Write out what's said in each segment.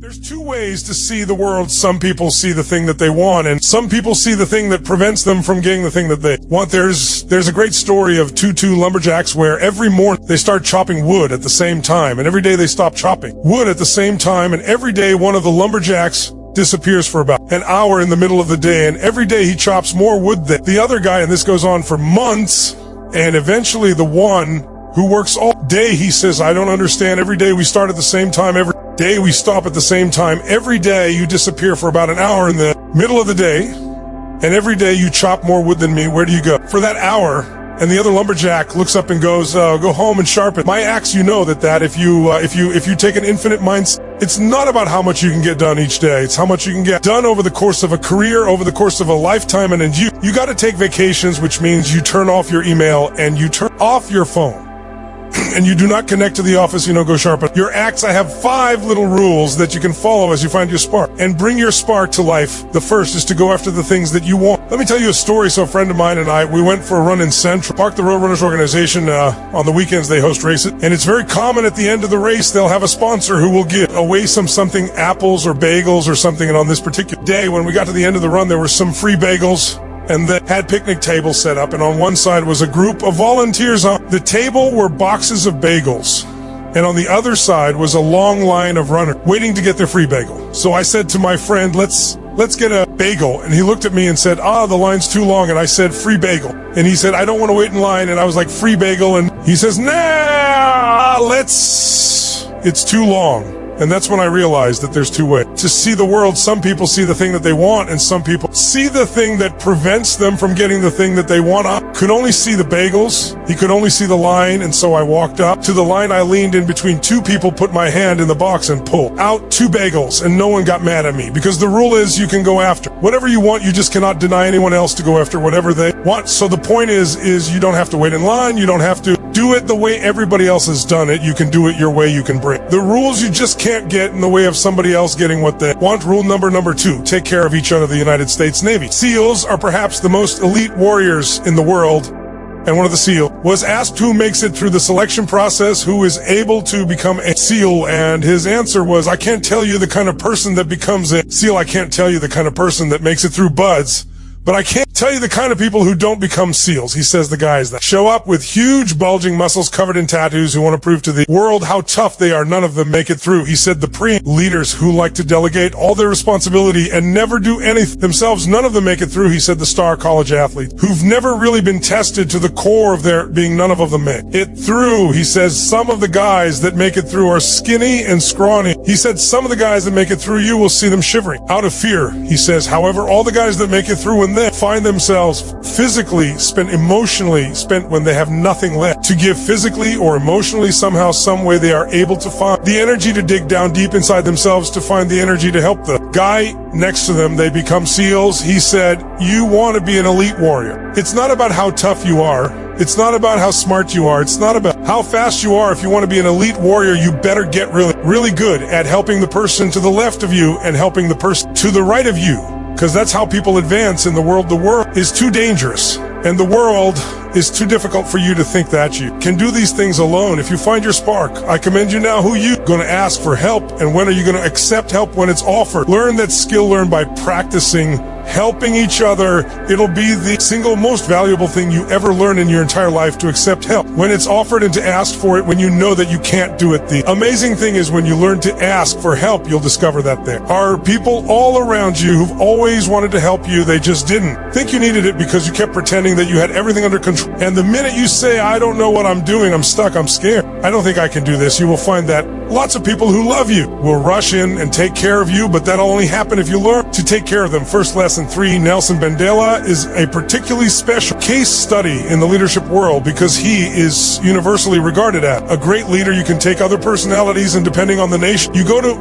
There's two ways to see the world. Some people see the thing that they want, and some people see the thing that prevents them from getting the thing that they want. There's a great story of two lumberjacks where every morning they start chopping wood at the same time, and every day they stop chopping wood at the same time, and every day one of the lumberjacks disappears for about an hour in the middle of the day, and every day he chops more wood than the other guy, and this goes on for months, and eventually the one who works all day, he says, I don't understand. Every day we start at the same time, every day we stop at the same time, every day you disappear for about an hour in the middle of the day, and every day you chop more wood than me. Where do you go for that hour? And the other lumberjack looks up and goes, go home and sharpen my axe. You know that if you take an infinite mindset, it's not about how much you can get done each day. It's how much you can get done over the course of a career, over the course of a lifetime. And you got to take vacations, which means you turn off your email and you turn off your phone. And you do not connect to the office, go sharpen your axe. I have 5 little rules that you can follow as you find your spark and bring your spark to life. The first is to go after the things that you want. Let me tell you a story. So a friend of mine and I, we went for a run in Central Park. The Roadrunners organization, on the weekends they host races. And it's very common at the end of the race, they'll have a sponsor who will give away something, apples or bagels or something. And on this particular day, when we got to the end of the run, there were some free bagels. And they had picnic tables set up, and on one side was a group of volunteers. On the table were boxes of bagels, and on the other side was a long line of runners waiting to get their free bagel. So I said to my friend, let's get a bagel. And he looked at me and said, the line's too long. And I said, free bagel. And he said, I don't want to wait in line. And I was like, free bagel. And he says, it's too long. And that's when I realized that there's two ways to see the world. Some people see the thing that they want, and some people see the thing that prevents them from getting the thing that they want. I could only see the bagels. He could only see the line, and so I walked up to the line. I leaned in between 2 people, put my hand in the box, and pulled out 2 bagels, and no one got mad at me, because the rule is you can go after whatever you want. You just cannot deny anyone else to go after whatever they want. So the point is you don't have to wait in line. You don't have to do it the way everybody else has done it. You can do it your way. You can break the rules. You just can't get in the way of somebody else getting what they want. Rule number 2, take care of each other. The United States Navy SEALs are perhaps the most elite warriors in the world. And one of the SEAL was asked who makes it through the selection process, who is able to become a SEAL. And his answer was, I can't tell you the kind of person that becomes a SEAL. I can't tell you the kind of person that makes it through BUDS. But I can't tell you the kind of people who don't become SEALs. He says the guys that show up with huge bulging muscles covered in tattoos who want to prove to the world how tough they are, none of them make it through. He said the leaders who like to delegate all their responsibility and never do anything themselves, none of them make it through. He said the star college athletes who've never really been tested to the core of their being, none of them make it through. He says some of the guys that make it through are skinny and scrawny. He said some of the guys that make it through, you will see them shivering out of fear. He says, however, all the guys that make it through when they find themselves physically spent, emotionally spent, when they have nothing left to give physically or emotionally, somehow, some way they are able to find the energy to dig down deep inside themselves to find the energy to help the guy next to them. They become SEALs. He said, you want to be an elite warrior. It's not about how tough you are. It's not about how smart you are. It's not about how fast you are. If you want to be an elite warrior, you better get really, really good at helping the person to the left of you and helping the person to the right of you. Because that's how people advance in the world. The world is too dangerous, and the world is too difficult for you to think that you can do these things alone. If you find your spark, I commend you now. Who you going to ask for help, and when are you going to accept help when it's offered? Learn that skill, learn by practicing, helping each other. It'll be the single most valuable thing you ever learn in your entire life, to accept help when it's offered and to ask for it when you know that you can't do it. The amazing thing is when you learn to ask for help, you'll discover that there are people all around you who've always wanted to help you. They just didn't think you needed it because you kept pretending that you had everything under control. And the minute you say, I don't know what I'm doing, I'm stuck, I'm scared, I don't think I can do this, you will find that lots of people who love you will rush in and take care of you, but that'll only happen if you learn to take care of them. First lesson 3, Nelson Mandela is a particularly special case study in the leadership world because he is universally regarded as a great leader. You can take other personalities, and depending on the nation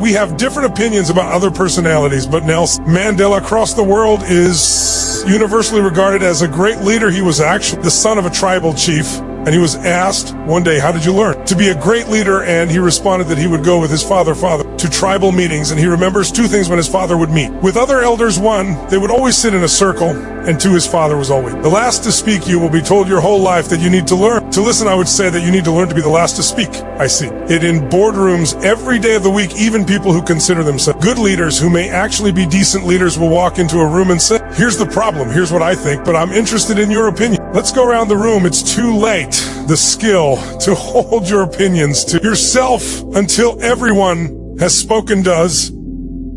we have different opinions about other personalities, but Nelson Mandela across the world is universally regarded as a great leader. He was actually the son of a tribal chief, And he was asked one day, how did you learn to be a great leader? And he responded that he would go with his father to tribal meetings. And he remembers two things when his father would meet. With other elders, one, they would always sit in a circle. And two, his father was always the last to speak. You will be told your whole life that you need to learn. To listen, I would say that you need to learn to be the last to speak. I see it in boardrooms every day of the week. Even people who consider themselves good leaders, who may actually be decent leaders, will walk into a room and say, here's the problem, here's what I think, but I'm interested in your opinion. Let's go around the room. It's too late. The skill to hold your opinions to yourself until everyone has spoken does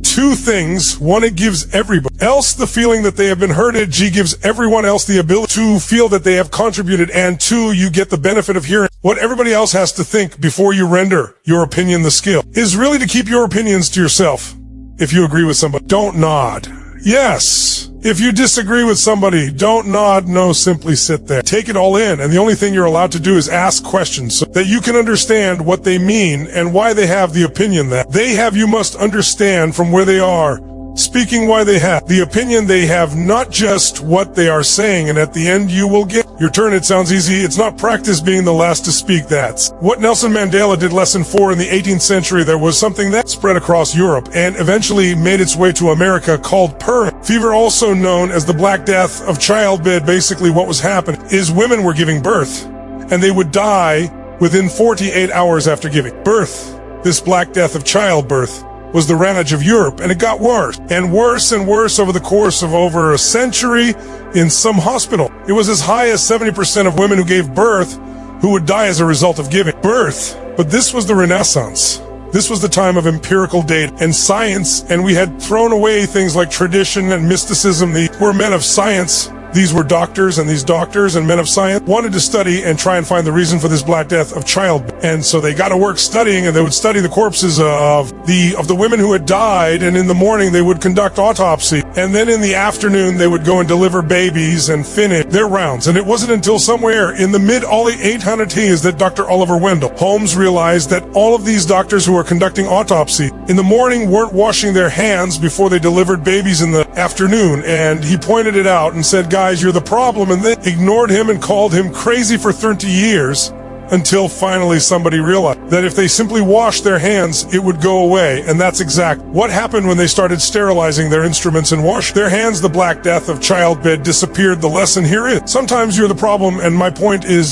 two things. One, it gives everybody else the feeling that they have been heard. G gives everyone else the ability to feel that they have contributed. And two, you get the benefit of hearing what everybody else has to think before you render your opinion. The skill is really to keep your opinions to yourself. If you agree with somebody, don't nod. Yes. If you disagree with somebody, don't nod. No, simply sit there. Take it all in. And the only thing you're allowed to do is ask questions so that you can understand what they mean and why they have the opinion that they have. You must understand from where they are speaking why they have the opinion they have, not just what they are saying. And at the end, you will get your turn. It sounds easy. It's not practice being the last to speak. That's what Nelson Mandela did. Lesson 4 in the 18th century. There was something that spread across Europe and eventually made its way to America called perm fever, also known as the Black Death of childbed. Basically, what was happening is women were giving birth and they would die within 48 hours after giving birth. This Black Death of childbirth was the ravage of Europe, and it got worse and worse and worse over the course of over a century. In some hospital, it was as high as 70% of women who gave birth who would die as a result of giving birth. But this was the Renaissance. This was the time of empirical data and science, and we had thrown away things like tradition and mysticism. These were men of science. These were doctors, and these doctors and men of science wanted to study and try and find the reason for this Black Death of childbirth. And so they got to work studying, and they would study the corpses of the women who had died, and in the morning they would conduct autopsy. And then in the afternoon they would go and deliver babies and finish their rounds. And it wasn't until somewhere in the mid-early 1800s that Dr. Oliver Wendell Holmes realized that all of these doctors who were conducting autopsy in the morning weren't washing their hands before they delivered babies in the afternoon. And he pointed it out and said, guys, you're the problem, and they ignored him and called him crazy for 30 years until finally somebody realized that if they simply washed their hands, it would go away. And that's exactly what happened when they started sterilizing their instruments and washing their hands. The Black Death of childbed disappeared. The lesson here is sometimes you're the problem, and my point is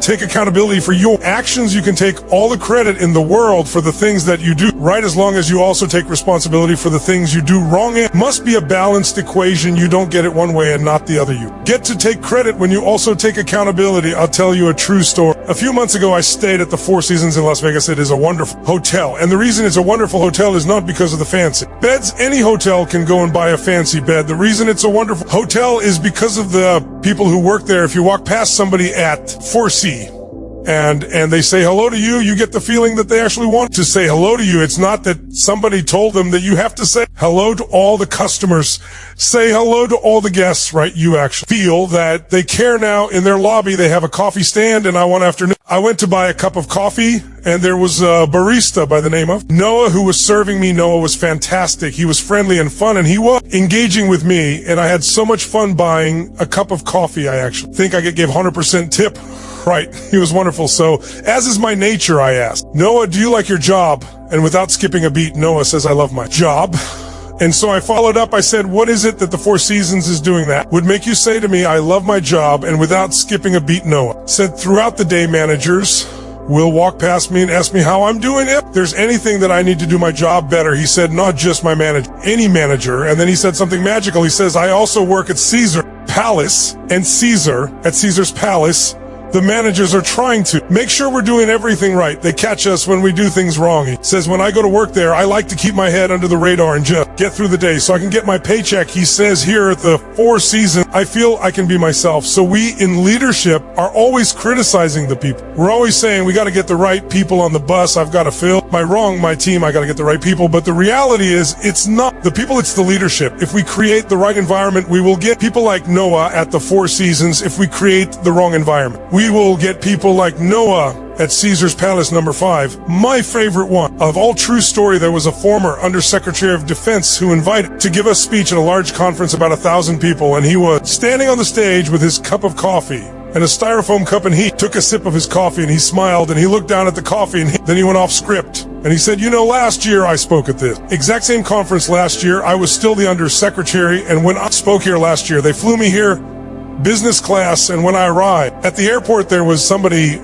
take accountability for your actions. You can take all the credit in the world for the things that you do right, as long as you also take responsibility for the things you do wrong. It must be a balanced equation. You don't get it one way and not the other. You get to take credit when you also take accountability. I'll tell you a true story. A few months ago, I stayed at the Four Seasons in Las Vegas. It is a wonderful hotel. And the reason it's a wonderful hotel is not because of the fancy beds. Any hotel can go and buy a fancy bed. The reason it's a wonderful hotel is because of the people who work there. If you walk past somebody at 4C, and they say hello to you, you get the feeling that they actually want to say hello to you. It's not that somebody told them that you have to say hello to all the customers. Say hello to all the guests, right? You actually feel that they care now. In their lobby, they have a coffee stand, and one afternoon, I went to buy a cup of coffee, and there was a barista by the name of Noah who was serving me. Noah was fantastic. He was friendly and fun, and he was engaging with me, and I had so much fun buying a cup of coffee. I actually think I gave 100% tip. Right. He was wonderful. So, as is my nature, I asked, Noah, do you like your job? And without skipping a beat, Noah says, I love my job. And so I followed up. I said, what is it that the Four Seasons is doing that would make you say to me, I love my job? And without skipping a beat, Noah said, throughout the day, managers will walk past me and ask me how I'm doing. If there's anything that I need to do my job better, he said, not just my manager, any manager. And then he said something magical. He says, I also work at Caesar Palace, and at Caesar's Palace, the managers are trying to make sure we're doing everything right. They catch us when we do things wrong. He says, when I go to work there, I like to keep my head under the radar and just get through the day so I can get my paycheck. He says, here at the Four Seasons, I feel I can be myself. So we in leadership are always criticizing the people. We're always saying we got to get the right people on the bus. I've got to fill my team. I got to get the right people. But the reality is it's not the people, it's the leadership. If we create the right environment, we will get people like Noah at the Four Seasons. If we create the wrong environment, we will get people like Noah at Caesar's Palace, number 5. My favorite one of all true story, there was a former Undersecretary of Defense who invited to give a speech at a large conference, about 1,000 people, and he was standing on the stage with his cup of coffee. and a styrofoam cup, and he took a sip of his coffee and he smiled and he looked down at the coffee and then he went off script. And he said, last year I spoke at this exact same conference last year. I was still the undersecretary, and when I spoke here last year, they flew me here business class, and when I arrived at the airport, there was somebody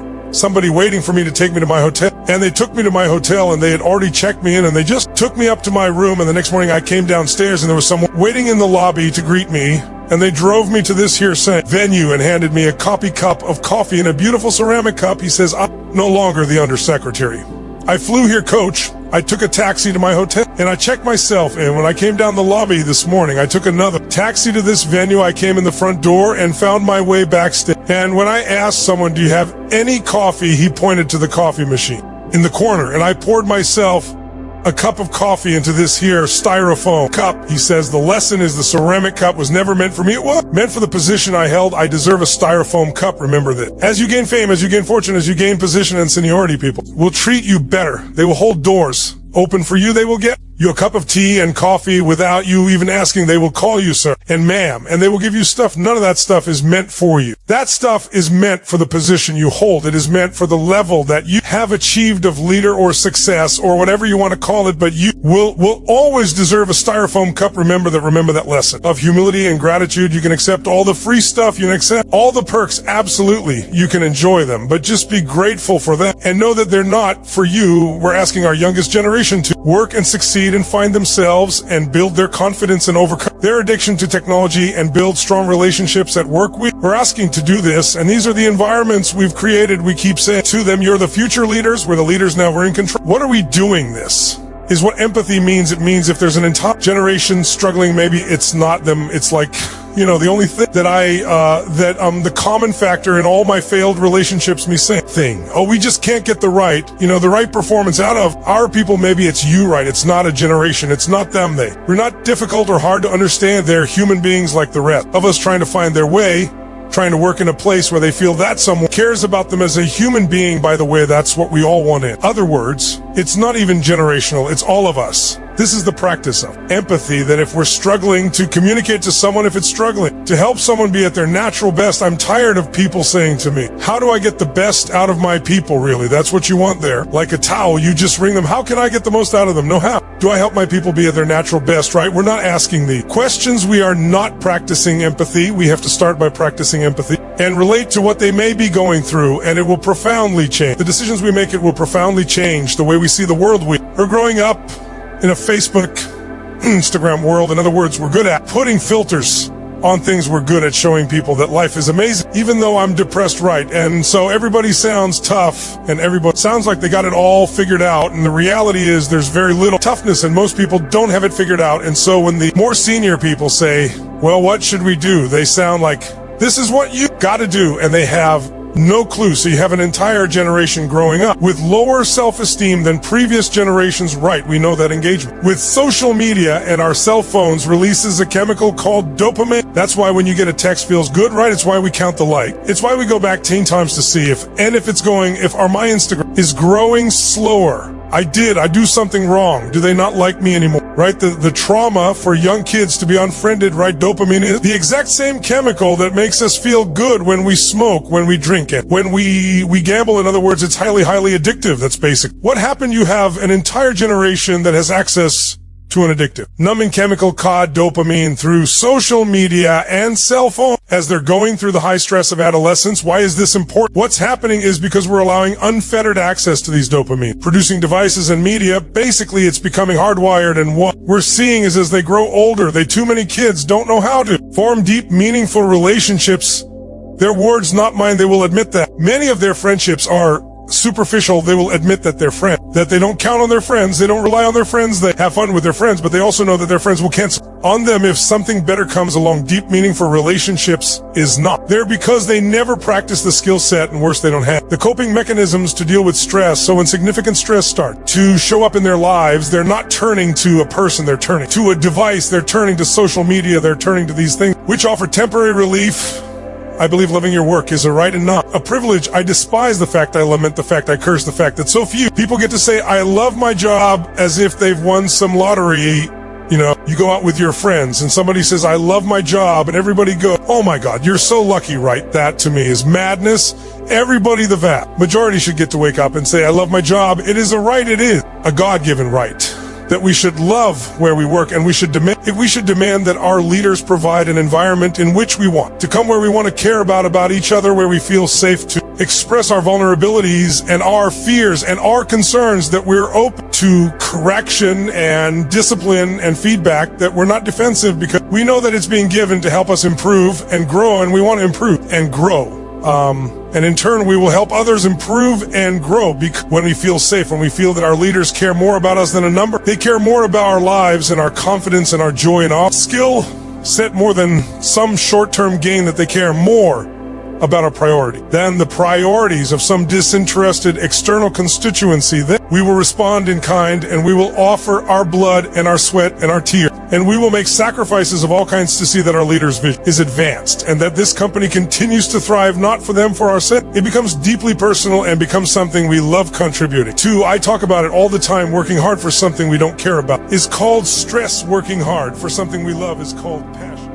waiting for me to take me to my hotel. And they took me to my hotel, and they had already checked me in, and they just took me up to my room, and the next morning I came downstairs and there was someone waiting in the lobby to greet me, and they drove me to this here venue and handed me a coffee cup of coffee in a beautiful ceramic cup. He says, I'm no longer the undersecretary. I flew here, coach. I took a taxi to my hotel and I checked myself in. When I came down the lobby this morning, I took another taxi to this venue. I came in the front door and found my way backstage. And when I asked someone, do you have any coffee? He pointed to the coffee machine in the corner, and I poured myself a cup of coffee into this here styrofoam cup. He says, the lesson is the ceramic cup was never meant for me. It was meant for the position I held. I deserve a styrofoam cup. Remember that. As you gain fame, as you gain fortune, as you gain position and seniority, people will treat you better. They will hold doors open for you. They will get you a cup of tea and coffee without you even asking. They will call you sir and ma'am, and they will give you stuff. None of that stuff is meant for you. That stuff is meant for the position you hold. It is meant for the level that you have achieved of leader or success or whatever you want to call it, but you will always deserve a styrofoam cup. Remember that lesson of humility and gratitude. You can accept all the free stuff. You can accept all the perks. Absolutely. You can enjoy them, but just be grateful for them and know that they're not for you. We're asking our youngest generation to work and succeed and find themselves and build their confidence and overcome their addiction to technology and build strong relationships at work. We're asking to do this, and these are the environments we've created. We keep saying to them, you're the future leaders. We're the leaders now. We're in control. What are we doing this? Is what empathy means. It means if there's an entire generation struggling, maybe it's not them. It's like, the only thing that the common factor in all my failed relationships, we just can't get the right performance out of our people. Maybe it's you, right? It's not a generation. It's not them. We're not difficult or hard to understand. They're human beings like the rest of us, trying to find their way, trying to work in a place where they feel that someone cares about them as a human being. By the way, that's what we all want. In other words, it's not even generational. It's all of us. This is the practice of empathy, that if we're struggling to communicate to someone, if it's struggling to help someone be at their natural best. I'm tired of people saying to me, how do I get the best out of my people? Really, that's what you want there. Like a towel, you just wring them. How can I get the most out of them? No, how do I help my people be at their natural best, right? We're not asking the questions. We are not practicing empathy. We have to start by practicing empathy and relate to what they may be going through, and it will profoundly change. The decisions we make, it will profoundly change the way we see the world. We are growing up in a Facebook, Instagram world. In other words, we're good at putting filters on things. We're good at showing people that life is amazing, even though I'm depressed, right? And so everybody sounds tough, and everybody sounds like they got it all figured out. And the reality is there's very little toughness, and most people don't have it figured out. And so when the more senior people say, well, what should we do? They sound like, this is what you got to do, and they have no clue. So you have an entire generation growing up with lower self-esteem than previous generations, right? We know that engagement with social media and our cell phones releases a chemical called dopamine. That's why when you get a text feels good, right? It's why we count the like. It's why we go back 10 times to see if my Instagram is growing slower. I do something wrong. Do they not like me anymore? Right? The trauma for young kids to be unfriended, right? Dopamine is the exact same chemical that makes us feel good when we smoke, when we drink it, when we gamble. In other words, it's highly, highly addictive. That's basic. What happened? You have an entire generation that has access to an addictive, numbing chemical called dopamine through social media and cell phone as they're going through the high stress of adolescence. Why is this important? What's happening is because we're allowing unfettered access to these dopamine producing devices and media. Basically, it's becoming hardwired, and what we're seeing is as they grow older, too many kids don't know how to form deep, meaningful relationships. Their words, not mine. They will admit that. Many of their friendships are superficial. They will admit that they're friends, that they don't count on their friends. They don't rely on their friends. They have fun with their friends, but they also know that their friends will cancel on them if something better comes along. Deep, meaningful relationships is not there because they never practice the skill set, and worse, they don't have the coping mechanisms to deal with stress. So when significant stress starts to show up in their lives, they're not turning to a person. They're turning to a device. They're turning to social media. They're turning to these things which offer temporary relief. I believe loving your work is a right and not a privilege. I despise the fact, I lament the fact, I curse the fact that so few people get to say, I love my job as if they've won some lottery You know, you go out with your friends and somebody says, I love my job, and everybody goes, oh my God, you're so lucky, right? That to me is madness. Everybody, the vast majority should get to wake up and say, I love my job. It is a right. It is a God-given right that we should love where we work, and we should demand that our leaders provide an environment in which we want to come, where we want to care about each other, where we feel safe to express our vulnerabilities and our fears and our concerns, that we're open to correction and discipline and feedback, that we're not defensive because we know that it's being given to help us improve and grow, and we want to improve and grow. And in turn, we will help others improve and grow when we feel safe, when we feel that our leaders care more about us than a number. They care more about our lives and our confidence and our joy and our skill set more than some short-term gain, that they care more about our priority than the priorities of some disinterested external constituency. Then we will respond in kind, and we will offer our blood and our sweat and our tears, and we will make sacrifices of all kinds to see that our leader's vision is advanced and that this company continues to thrive, not for them, for our sake. It becomes deeply personal and becomes something we love contributing to. I talk about it all the time. Working hard for something we don't care about is called stress. Working hard for something we love is called passion.